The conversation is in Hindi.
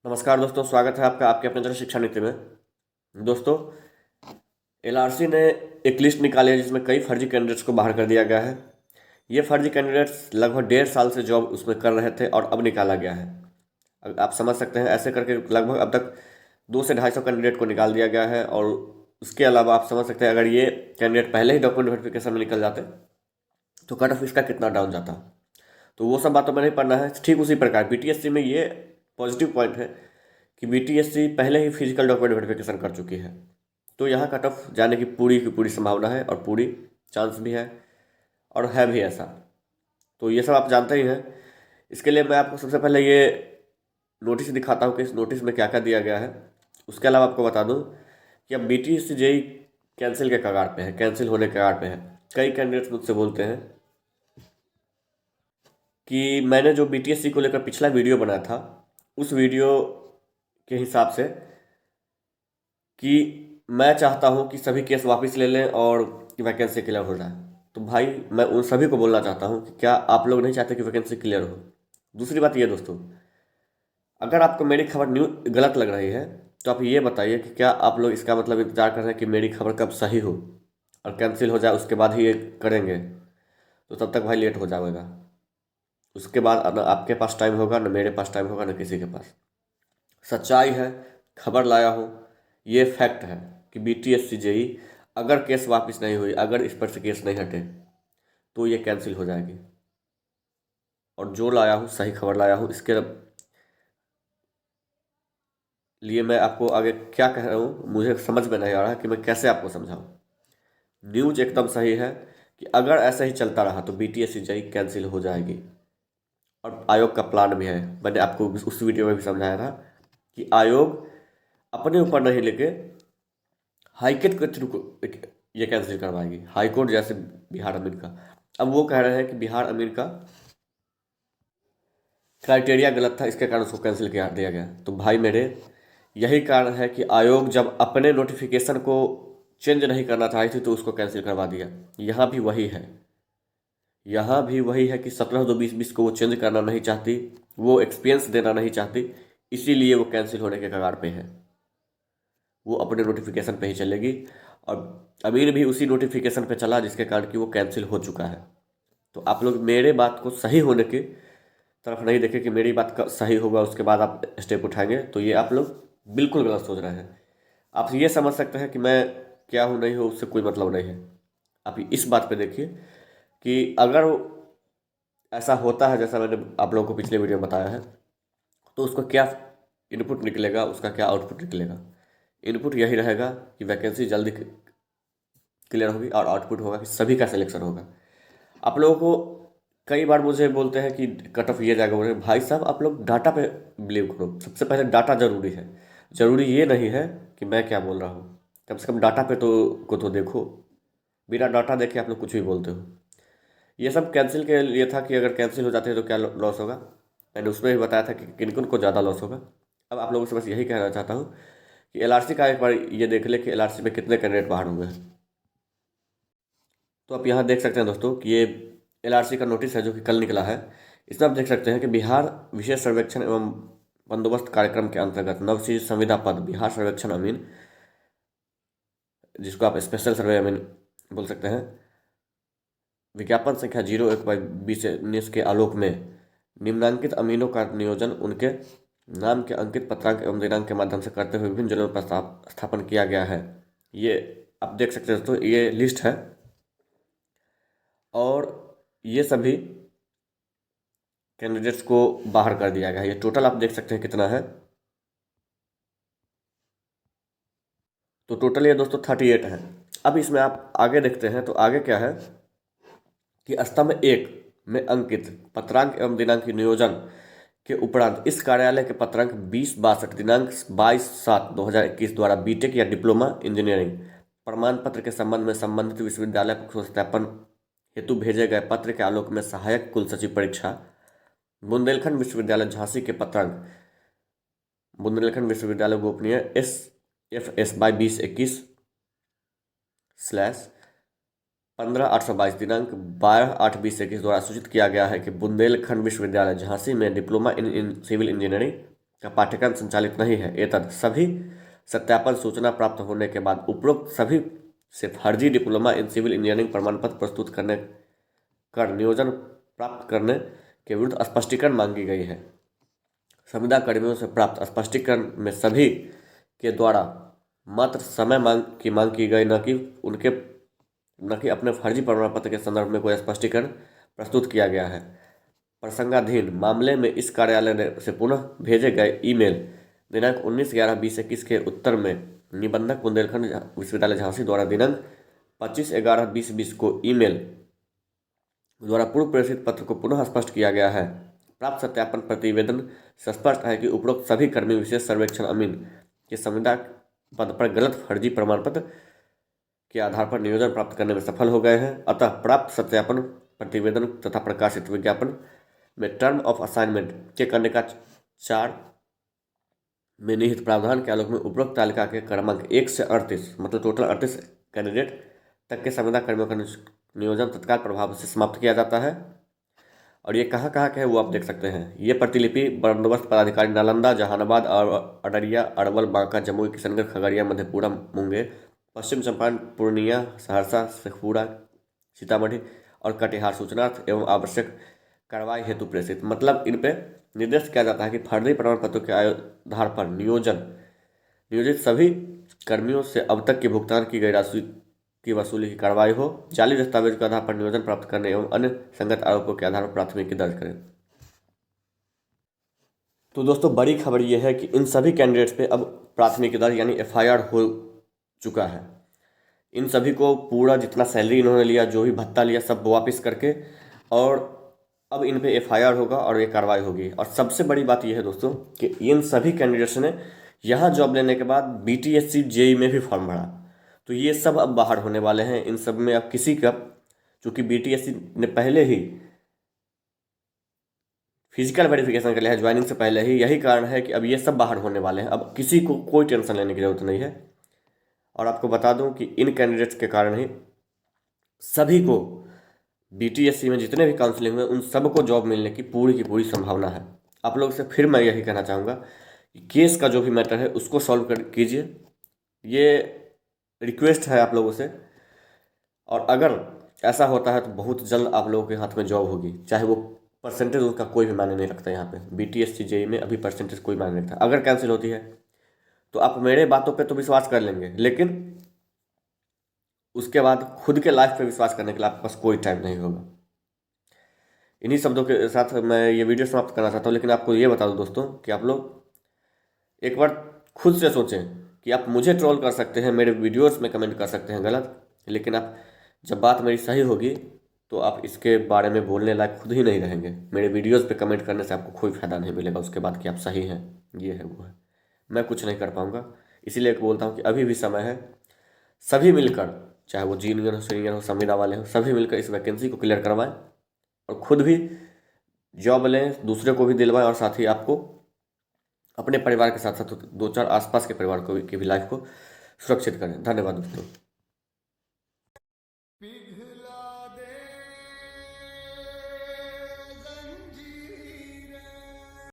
नमस्कार दोस्तों, स्वागत है आपका आपके अपने जन शिक्षा नीति में। दोस्तों, एलआरसी ने एक लिस्ट निकाली है जिसमें कई फर्जी कैंडिडेट्स को बाहर कर दिया गया है। ये फर्जी कैंडिडेट्स लगभग 1.5 साल से जॉब उसमें कर रहे थे और अब निकाला गया है। अब आप समझ सकते हैं, ऐसे करके लगभग अब तक 200 से 250 कैंडिडेट को निकाल दिया गया है। और उसके अलावा आप समझ सकते हैं, अगर ये कैंडिडेट पहले ही डॉक्यूमेंट वेरिफिकेशन में निकल जाते तो कट ऑफ इसका कितना डाउन जाता। तो वो सब बातों में नहीं पढ़ना है। ठीक उसी प्रकार बीटीएससी में ये पॉजिटिव पॉइंट है कि बीटीएससी पहले ही फिजिकल डॉक्यूमेंट वेरिफिकेशन कर चुकी है, तो यहाँ कट ऑफ जाने की पूरी संभावना है और पूरी चांस भी है और है भी ऐसा। तो ये सब आप जानते ही हैं। इसके लिए मैं आपको सबसे पहले ये नोटिस दिखाता हूँ कि इस नोटिस में क्या क्या दिया गया है। उसके अलावा आपको बता दूँ कि अब बीटीएससी जेई कैंसिल के कगार पे है, कैंसिल होने के कगार पे है। कई कैंडिडेट्स मुझसे बोलते हैं कि मैंने जो बीटीएससी को लेकर पिछला वीडियो बनाया था, उस वीडियो के हिसाब से कि मैं चाहता हूं कि सभी केस वापस ले लें और वैकेंसी क्लियर हो जाए। तो भाई, मैं उन सभी को बोलना चाहता हूं कि क्या आप लोग नहीं चाहते कि वैकेंसी क्लियर हो? दूसरी बात ये दोस्तों, अगर आपको मेरी खबर गलत लग रही है तो आप ये बताइए कि क्या आप लोग इसका मतलब इंतजार कर रहे हैं कि मेरी खबर कब सही हो और कैंसिल हो जाए उसके बाद ही ये करेंगे? तो तब तक भाई लेट हो जाएगा। उसके बाद न आपके पास टाइम होगा, न मेरे पास टाइम होगा, न किसी के पास। सच्चाई है, खबर लाया हूँ, ये फैक्ट है कि बीटीएससी जेई अगर केस वापस नहीं हुई, अगर इस पर से केस नहीं हटे तो ये कैंसिल हो जाएगी। और जो लाया हूँ सही खबर लाया हूँ। इसके लिए मैं आपको आगे क्या कह रहा हूँ मुझे समझ में नहीं आ रहा कि मैं कैसे आपको समझाऊँ। न्यूज एकदम सही है कि अगर ऐसा ही चलता रहा तो बीटीएससी जेई कैंसिल हो जाएगी। और आयोग का प्लान भी है, मैंने आपको उस वीडियो में भी समझाया था कि आयोग अपने ऊपर नहीं लेके हाईकोर्ट के थ्रू ये कैंसिल करवाएगी। हाईकोर्ट जैसे बिहार अमीर का। अब वो कह रहे हैं कि बिहार अमीर का क्राइटेरिया गलत था, इसके कारण उसको कैंसिल कर दिया गया। तो भाई मेरे, यही कारण है कि आयोग जब अपने नोटिफिकेशन को चेंज नहीं करना चाही थी तो उसको कैंसिल करवा दिया। यहाँ भी वही है, यहाँ भी वही है कि 17/2/2020 को वो चेंज करना नहीं चाहती, वो एक्सपीरियंस देना नहीं चाहती, इसीलिए वो कैंसिल होने के कगार पे है। वो अपने नोटिफिकेशन पे ही चलेगी और अमीर भी उसी नोटिफिकेशन पे चला जिसके कारण कि वो कैंसिल हो चुका है। तो आप लोग मेरे बात को सही होने की तरफ नहीं देखें कि मेरी बात का सही होगा उसके बाद आप स्टेप उठाएंगे, तो ये आप लोग बिल्कुल गलत सोच रहे हैं। आप ये समझ सकते हैं कि मैं क्या हूँ नहीं हूँ, उससे कोई मतलब नहीं है। आप इस बात पे देखिए कि अगर ऐसा होता है जैसा मैंने आप लोगों को पिछले वीडियो में बताया है, तो उसका क्या इनपुट निकलेगा, उसका क्या आउटपुट निकलेगा। इनपुट यही रहेगा कि वैकेंसी जल्दी क्लियर होगी और आउटपुट होगा कि सभी का सिलेक्शन होगा। आप लोगों को कई बार मुझे बोलते हैं कि कट ऑफ ये जाएगा, बोले भाई साहब आप लोग डाटा पे बिलीव करो। सबसे पहले डाटा जरूरी है, जरूरी ये नहीं है कि मैं क्या बोल रहा हूँ। कम से कम डाटा पे तो देखो। बिना डाटा देखे आप लोग कुछ भी बोलते हो। ये सब कैंसिल के लिए था कि अगर कैंसिल हो जाते हैं तो क्या लॉस होगा। मैंने उसमें भी बताया था कि किन किन को ज़्यादा लॉस होगा। अब आप लोगों से बस यही कहना चाहता हूँ कि एलआरसी का एक बार ये देख ले कि एलआरसी में कितने कैंडिडेट बाहर हुए हैं। तो आप यहाँ देख सकते हैं दोस्तों कि ये एलआरसी का नोटिस है जो कि कल निकला है। इसमें आप देख सकते हैं कि बिहार विशेष सर्वेक्षण एवं बंदोबस्त कार्यक्रम के अंतर्गत नवसृजित संविदा पद बिहार सर्वेक्षण अमीन, जिसको आप स्पेशल सर्वे अमीन बोल सकते हैं, विज्ञापन संख्या 01/2019 के आलोक में निम्नांकित अमीनों का नियोजन उनके नाम के अंकित पत्रांक एवं दिनांक के माध्यम से करते हुए विभिन्न जिलों में स्थापन किया गया है। ये आप देख सकते हैं दोस्तों, ये लिस्ट है और ये सभी कैंडिडेट्स को बाहर कर दिया गया है। ये टोटल आप देख सकते हैं कितना है। तो टोटल ये दोस्तों 38 है। अब इसमें आप आगे देखते हैं तो आगे क्या है कि स्तंभ 1 में अंकित पत्रांक एवं दिनांक की नियोजन के उपरांत इस कार्यालय के पत्रांक 20/62 दिनांक 22/7/2021 द्वारा बीटेक या डिप्लोमा इंजीनियरिंग प्रमाण पत्र के संबंध में संबंधित विश्वविद्यालय को सत्यापन हेतु भेजे गए पत्र के आलोक में सहायक कुल सचिव परीक्षा बुंदेलखंड विश्वविद्यालय झांसी के पत्रांक बुंदेलखंड विश्वविद्यालय गोपनीय SFS/2021 15/8/22 दिनांक 12/8/2021 द्वारा सूचित किया गया है कि बुंदेलखंड विश्वविद्यालय झांसी में डिप्लोमा इन सिविल इंजीनियरिंग का पाठ्यक्रम संचालित नहीं है। एतद सभी सत्यापन सूचना प्राप्त होने के बाद उपरोक्त सभी से फर्जी डिप्लोमा इन सिविल इंजीनियरिंग प्रमाण पत्र प्रस्तुत करने कर नियोजन प्राप्त करने के विरुद्ध स्पष्टीकरण मांगी गई है। संविदा कर्मियों से प्राप्त स्पष्टीकरण में सभी के द्वारा मात्र समय मांग की गई, न कि अपने फर्जी प्रमाण पत्र के संदर्भ में कोई स्पष्टीकरण प्रस्तुत किया गया है। प्रसंगाधीन मामले में इस कार्यालय से पुनः भेजे गए ईमेल दिनांक 19/11/2021 के उत्तर में निबंधक बुंदेलखंड विश्वविद्यालय झांसी द्वारा दिनांक 25/11/2020 को ईमेल द्वारा पूर्व प्रेषित पत्र को पुनः स्पष्ट किया गया है। प्राप्त सत्यापन प्रतिवेदन से स्पष्ट है कि उपरोक्त सभी कर्मी विशेष सर्वेक्षण अमीन के संविदा पद पर गलत फर्जी प्रमाण पत्र के आधार पर नियोजन प्राप्त करने में सफल हो गए हैं। अतः प्राप्त सत्यापन प्रतिवेदन तथा प्रकाशित विज्ञापन में टर्म ऑफ असाइनमेंट के करने का 4 में निहित प्रावधान के आलोक में उपरोक्त तालिका के क्रमांक 1 से 38 मतलब टोटल 38 कैंडिडेट तक के संविदा कर्मियों का नियोजन तत्काल प्रभाव से समाप्त किया जाता है। और ये कहाँ कहाँ के है वो आप देख सकते हैं। ये प्रतिलिपि बंदोबस्त पदाधिकारी नालंदा, जहानाबाद और अररिया, अरवल, बांका, जमुई, किशनगंज, खगड़िया, मधेपुरा, मुंगेर, पश्चिम चंपारण, पूर्णिया, सहरसा, शेखपुरा, सीतामढ़ी और कटिहार सूचनार्थ एवं आवश्यक कार्रवाई हेतु प्रेषित। मतलब इन पे निर्देश किया जाता है कि फर्जी प्रमाण पत्रों के आधार पर नियोजित सभी कर्मियों से अब तक की भुगतान की गई राशि की वसूली की कार्रवाई हो। जाली दस्तावेज के आधार पर नियोजन प्राप्त करने एवं अन्य संगत आरोपों के आधार पर प्राथमिकी दर्ज करें। तो दोस्तों बड़ी खबर यह है कि इन सभी कैंडिडेट्स पे अब प्राथमिकी दर्ज यानी FIR हो चुका है। इन सभी को पूरा जितना सैलरी इन्होंने लिया, जो भी भत्ता लिया, सब वापस करके और अब इन पे FIR होगा और ये कार्रवाई होगी। और सबसे बड़ी बात यह है दोस्तों कि इन सभी कैंडिडेट्स ने यहाँ जॉब लेने के बाद BTSC JEE में भी फॉर्म भरा, तो ये सब अब बाहर होने वाले हैं। इन सब में अब किसी का, चूँकि BTSC ने पहले ही फिजिकल वेरिफिकेशन कर लिया है ज्वाइनिंग से पहले ही, यही कारण है कि अब ये सब बाहर होने वाले हैं। अब किसी को कोई टेंशन लेने की जरूरत नहीं है। और आपको बता दूं कि इन कैंडिडेट्स के कारण ही सभी को BTSC में जितने भी काउंसलिंग में उन सबको जॉब मिलने की पूरी संभावना है। आप लोग से फिर मैं यही कहना चाहूँगा कि केस का जो भी मैटर है उसको सॉल्व कीजिए, ये रिक्वेस्ट है आप लोगों से। और अगर ऐसा होता है तो बहुत जल्द आप लोगों के हाथ में जॉब होगी, चाहे वो परसेंटेज उसका कोई भी मायने नहीं रखता। यहाँ पे BTSC JEE में अभी परसेंटेज कोई मायने नहीं रखता। अगर कैंसिल होती है तो आप मेरे बातों पे तो विश्वास कर लेंगे, लेकिन उसके बाद खुद के लाइफ पे विश्वास करने के लिए आपके पास कोई टाइम नहीं होगा। इन्हीं शब्दों के साथ मैं ये वीडियो समाप्त करना चाहता हूँ। लेकिन आपको ये बता दूँ दोस्तों कि आप लोग एक बार खुद से सोचें कि आप मुझे ट्रोल कर सकते हैं, मेरे वीडियोस में कमेंट कर सकते हैं गलत, लेकिन आप जब बात मेरी सही होगी तो आप इसके बारे में बोलने लायक खुद ही नहीं रहेंगे। मेरे वीडियोस पे कमेंट करने से आपको कोई फ़ायदा नहीं मिलेगा उसके बाद कि आप सही हैं, ये है वो है, मैं कुछ नहीं कर पाऊँगा। इसीलिए बोलता हूँ कि अभी भी समय है, सभी मिलकर, चाहे वो जूनियर हो, सीनियर हो, संविदा वाले हो, सभी मिलकर इस वैकेंसी को क्लियर करवाएं और खुद भी जॉब लें, दूसरे को भी दिलवाएं और साथ ही आपको अपने परिवार के साथ साथ 2-4 आसपास के परिवार को की भी लाइफ को सुरक्षित करें। धन्यवाद दोस्तों।